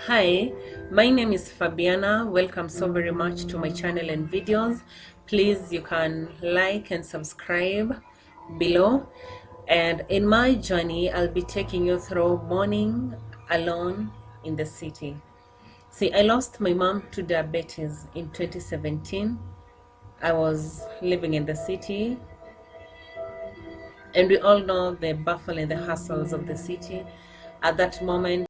Hi, my name is Fabiana. Welcome so very much to my channel and videos. Please, you can like and subscribe below. And in my journey, I'll be taking you through mourning alone in the city. See, I lost my mom to diabetes in 2017. I was living in the city, and we all know the bustle and the hustles of the city. At that moment,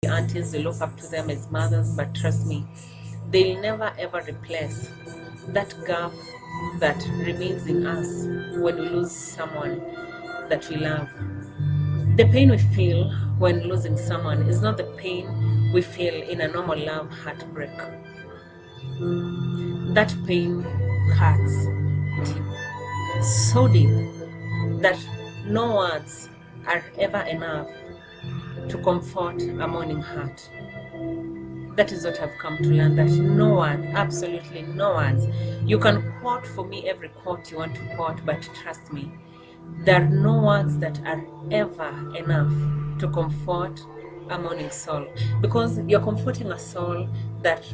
aunties, they look up to them as mothers, but trust me, they'll never ever replace that gap that remains in us when we lose someone that we love. The pain we feel when losing someone is not the pain we feel in a normal love heartbreak. That pain hurts deep, so deep that no words are ever enough to comfort a mourning heart. That is what I've come to learn, that no one, absolutely no words. You can quote for me every quote you want to quote, but trust me, there are no words that are ever enough to comfort a mourning soul, because you're comforting a soul that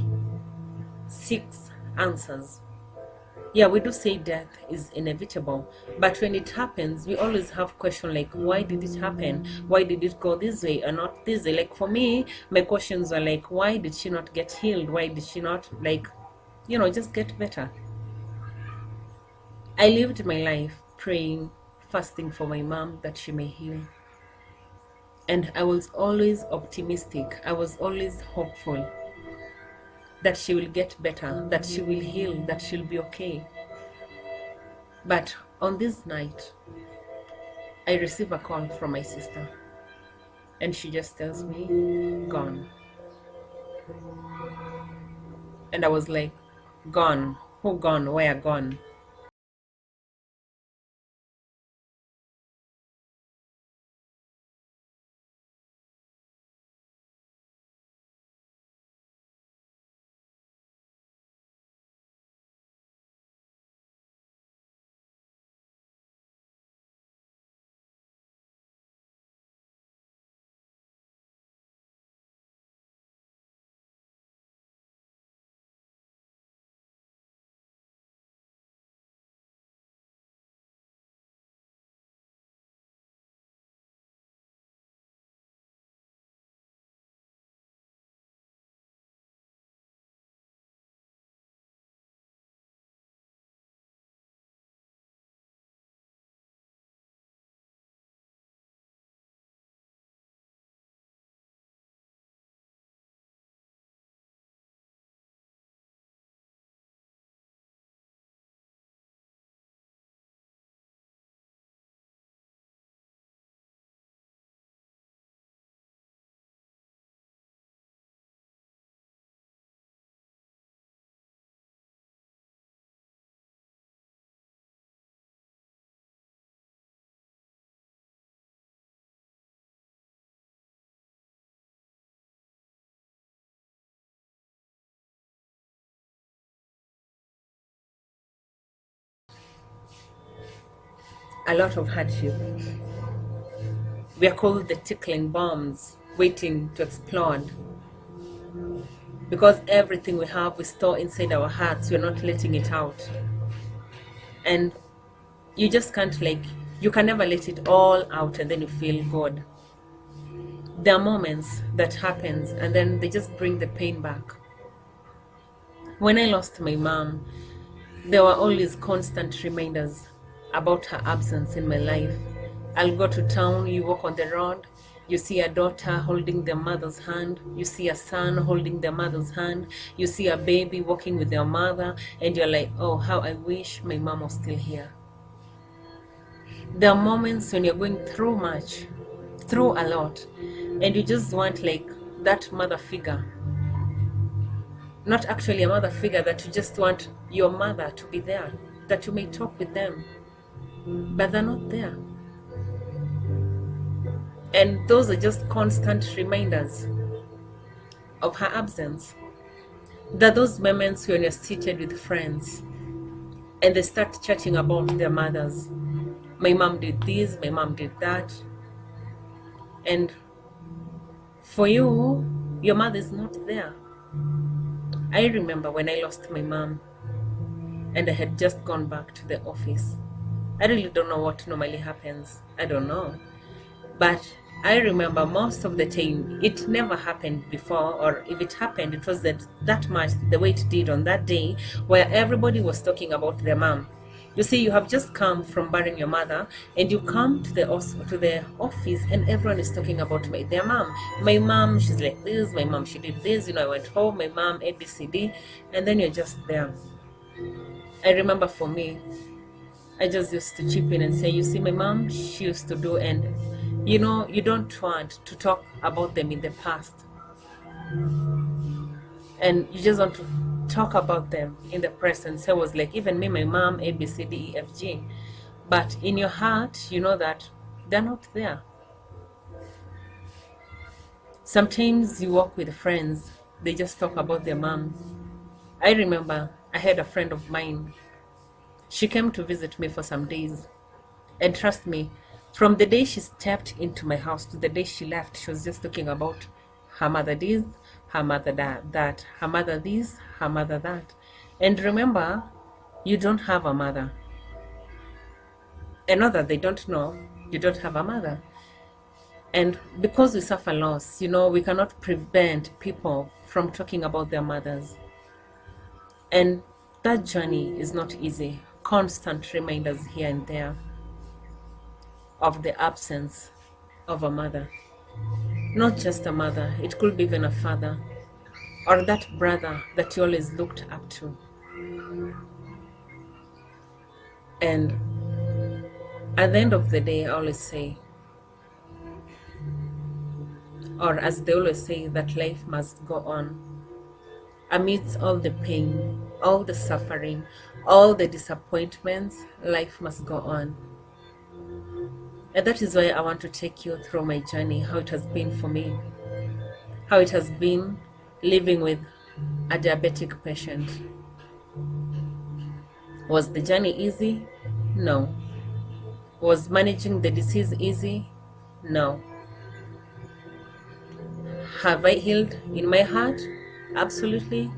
seeks answers. Yeah, we do say death is inevitable, but when it happens, we always have questions like, why did it happen? Why did it go this way and not this way? Like for me, my questions are like, why did she not get healed? Why did she not, like, just get better? I lived my life praying, fasting for my mom that she may heal. And I was always optimistic. I was always hopeful. that she will get better, that she will heal, that she'll be okay. But on this night, I receive a call from my sister, and she just tells me, gone. And I was like, gone? Who gone? Where gone? A lot of hardship. We are called the tickling bombs, waiting to explode. Because everything we have, we store inside our hearts. We're not letting it out. And you just can't, like, you can never let it all out and then you feel good. There are moments that happens and then they just bring the pain back. When I lost my mom, there were always constant reminders about her absence in my life. I'll go to town, you walk on the road, you see a daughter holding their mother's hand, you see a son holding their mother's hand, you see a baby walking with their mother, and you're like, oh, how I wish my mom was still here. There are moments when you're going through much, through a lot, and you just want, like, that mother figure. Not actually a mother figure, that you just want your mother to be there, that you may talk with them, but they're not there. And those are just constant reminders of her absence. There are those moments when you're seated with friends and they start chatting about their mothers. My mom did this, my mom did that. And for you, your mother is not there. I remember when I lost my mom and I had just gone back to the office. I really don't know what normally happens. I don't know. But I remember most of the time it never happened before, or if it happened, it was that much the way it did on that day, where everybody was talking about their mom. You see, you have just come from burying your mother and you come to the office and everyone is talking about their mom. My mom, she's like this, my mom, she did this, I went home, my mom, ABCD, and then you're just there. I remember for me, I just used to chip in and say, you see, my mom, she used to do, and you don't want to talk about them in the past. And you just want to talk about them in the present. So it was like, even me, my mom, A, B, C, D, E, F, G. But in your heart, you know that they're not there. Sometimes you walk with friends, they just talk about their mom. I remember I had a friend of mine. She came to visit me for some days. And trust me, from the day she stepped into my house to the day she left, she was just talking about her mother this, her mother that, her mother this, her mother that. And remember, you don't have a mother. And not that they don't know, you don't have a mother. And because we suffer loss, we cannot prevent people from talking about their mothers. And that journey is not easy. Constant reminders here and there of the absence of a mother. Not just a mother, it could be even a father. or that brother that you always looked up to. And at the end of the day, I always say, or as they always say, that life must go on. Amidst all the pain, all the suffering, all the disappointments, life must go on. And that is why I want to take you through my journey, how it has been for me, how it has been living with a diabetic patient. Was the journey easy? No. Was managing the disease easy? No. Have I healed in my heart? Absolutely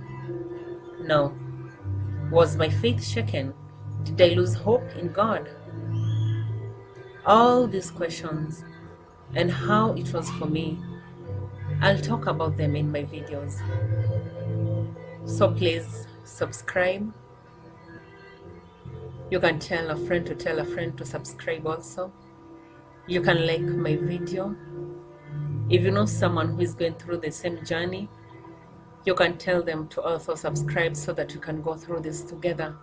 no. Was my faith shaken? Did I lose hope in God? All these questions and how it was for me, I'll talk about them in my videos. So please subscribe. You can tell a friend to subscribe also. You can like my video. If you know someone who is going through the same journey, you can tell them to also subscribe so that you can go through this together.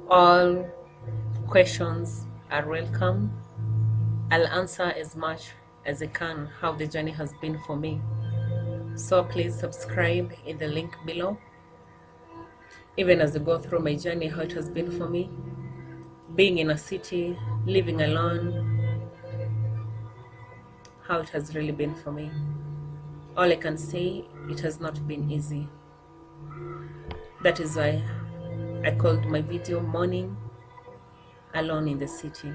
All questions are welcome. I'll answer as much as I can how the journey has been for me. So please subscribe in the link below. Even as I go through my journey, how it has been for me, being in a city, living alone, how it has really been for me. All I can say, it has not been easy. That is why I called my video Mourning Alone in the City.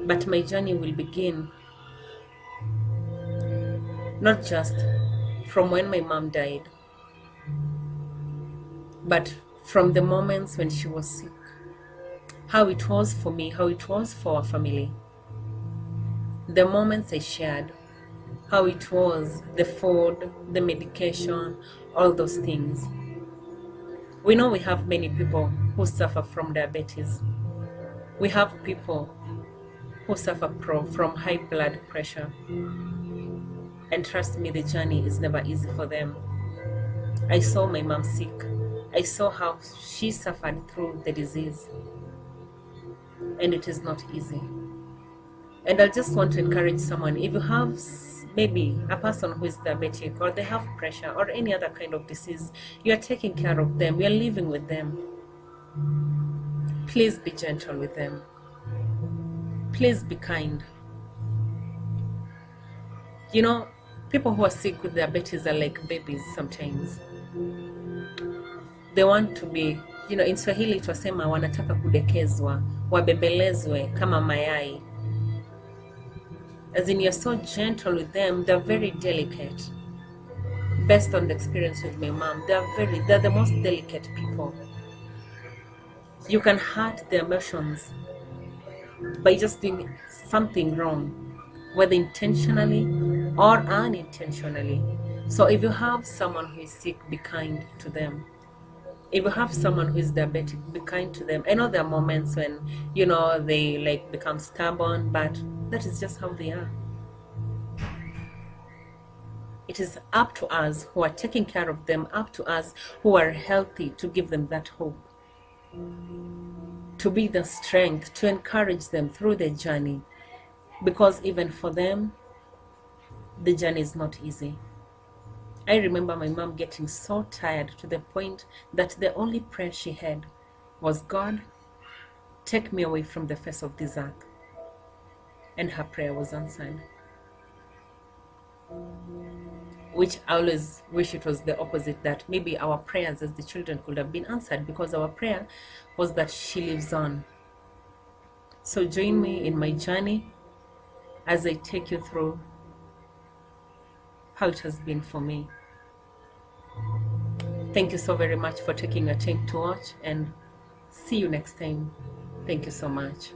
But my journey will begin not just from when my mom died, but from the moments when she was sick. How it was for me, how it was for our family. The moments I shared, how it was, the food, the medication, all those things. We know we have many people who suffer from diabetes. We have people who suffer from high blood pressure. And trust me, the journey is never easy for them. I saw my mom sick. I saw how she suffered through the disease. And it is not easy. And I just want to encourage someone, if you have maybe a person who is diabetic, or they have pressure or any other kind of disease, you are taking care of them, you are living with them, please be gentle with them. Please be kind. You know, people who are sick with diabetes are like babies sometimes. They want to be, you know, in Swahili twasema wanataka kudekezwa, wabembelezwe kama mayai. As in, you're so gentle with them, they're very delicate. Based on the experience with my mom, they're the most delicate people. You can hurt their emotions by just doing something wrong, whether intentionally or unintentionally. So if you have someone who is sick, be kind to them. If you have someone who is diabetic, be kind to them. I know there are moments when, you know, they like become stubborn, but that is just how they are. It is up to us who are taking care of them, up to us who are healthy, to give them that hope, to be the strength, to encourage them through their journey. Because even for them, the journey is not easy. I remember my mom getting so tired to the point that the only prayer she had was, God, take me away from the face of this earth. And her prayer was answered. Which I always wish it was the opposite, that maybe our prayers as the children could have been answered, because our prayer was that she lives on. So join me in my journey as I take you through how it has been for me. Thank you so very much for taking your time to watch, and see you next time. Thank you so much.